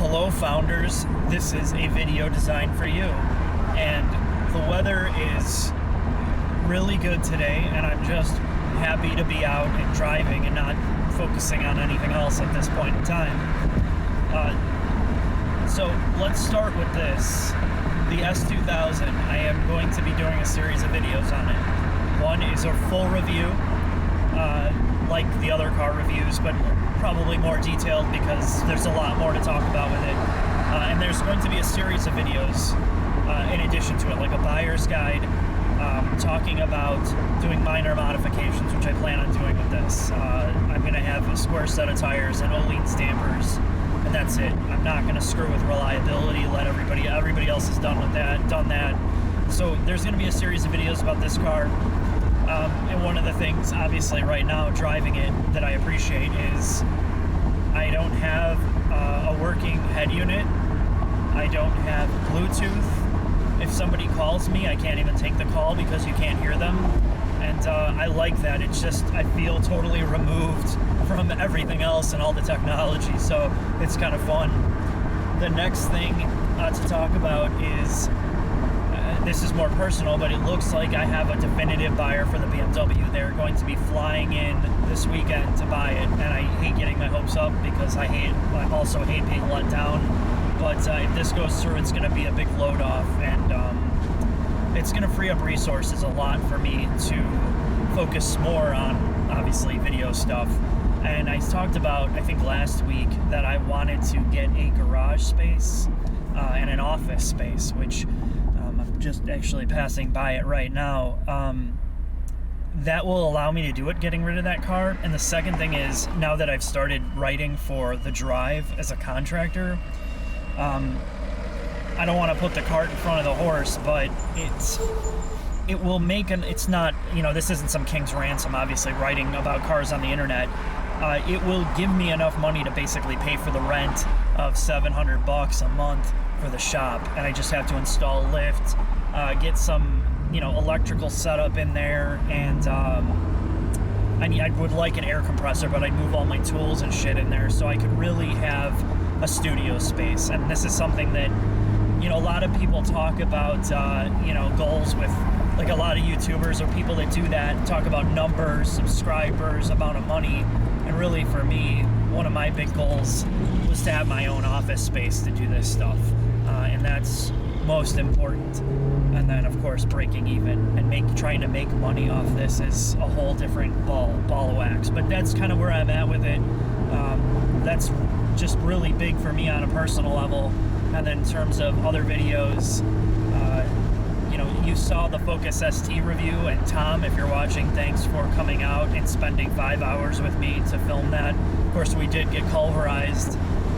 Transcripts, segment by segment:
Hello founders, this is a video designed for you, and the weather is really good today, and I'm just happy to be out and driving and not focusing on anything else at this point in time. So let's start with this. The S2000, I am going to be doing a series of videos on it. One is a full review, like the other car reviews, but probably more detailed because there's a lot more to talk about with it. And there's going to be a series of videos in addition to it, like a buyer's guide, talking about doing minor modifications, which I plan on doing with this. I'm going to have a square set of tires and Öhlins dampers, and that's it. I'm not going to screw with reliability, let everybody else has done that. So there's going to be a series of videos about this car. And one of the things, obviously, right now, driving it, that I appreciate is I don't have a working head unit. I don't have Bluetooth. If somebody calls me, I can't even take the call because you can't hear them. And I like that. It's just, I feel totally removed from everything else and all the technology. So it's kind of fun. The next thing to talk about is, this is more personal, but it looks like I have a definitive buyer for the BMW. They're going to be flying in this weekend to buy it, and I hate getting my hopes up because I also hate being let down. But if this goes through, it's going to be a big load off, and it's going to free up resources a lot for me to focus more on, obviously, video stuff. And I talked about, I think last week, that I wanted to get a garage space and an office space, which I'm just actually passing by it right now. That will allow me to do it, getting rid of that car. And the second thing is, now that I've started writing for The Drive as a contractor, I don't want to put the cart in front of the horse, but it will make it's not, this isn't some king's ransom, obviously, writing about cars on the internet. It will give me enough money to basically pay for the rent of $700 a month for the shop, and I just have to install a lift, get some, electrical setup in there, and I would like an air compressor, but I'd move all my tools and shit in there so I could really have a studio space. And this is something that, a lot of people talk about, goals with, like a lot of YouTubers or people that do that, talk about numbers, subscribers, amount of money. And really, for me, one of my big goals was to have my own office space to do this stuff. And that's most important. And then, of course, breaking even and trying to make money off this is a whole different ball of wax. But that's kind of where I'm at with it. That's just really big for me on a personal level. And then in terms of other videos, you saw the Focus ST review, and Tom, if you're watching, thanks for coming out and spending 5 hours with me to film that. Of course, we did get pulverized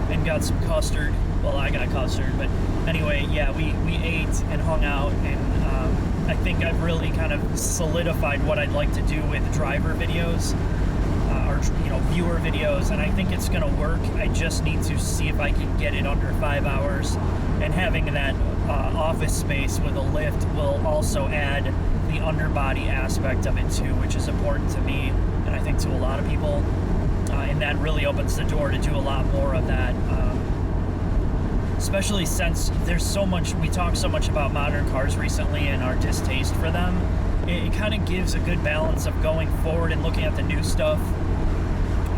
and got some custard. Well, I got custard, but anyway, yeah, we ate and hung out, and I think I've really kind of solidified what I'd like to do with driver videos, or viewer videos, and I think it's going to work. I just need to see if I can get it under 5 hours, and having that office space with a lift will also add the underbody aspect of it too, which is important to me, and I think to a lot of people, and that really opens the door to do a lot more of that, especially since there's so much, we talk so much about modern cars recently and our distaste for them. It kind of gives a good balance of going forward and looking at the new stuff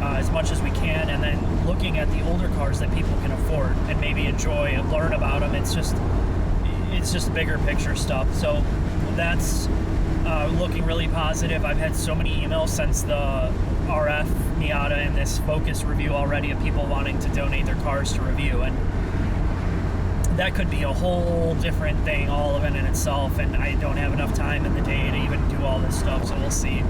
as much as we can, and then looking at the older cars that people can afford and maybe enjoy and learn about them. It's just bigger picture stuff. So that's looking really positive. I've had so many emails since the RF Miata and this Focus review already of people wanting to donate their cars to review, and that could be a whole different thing all of it in itself, and I don't have enough time in the day to even do all this stuff, so we'll see.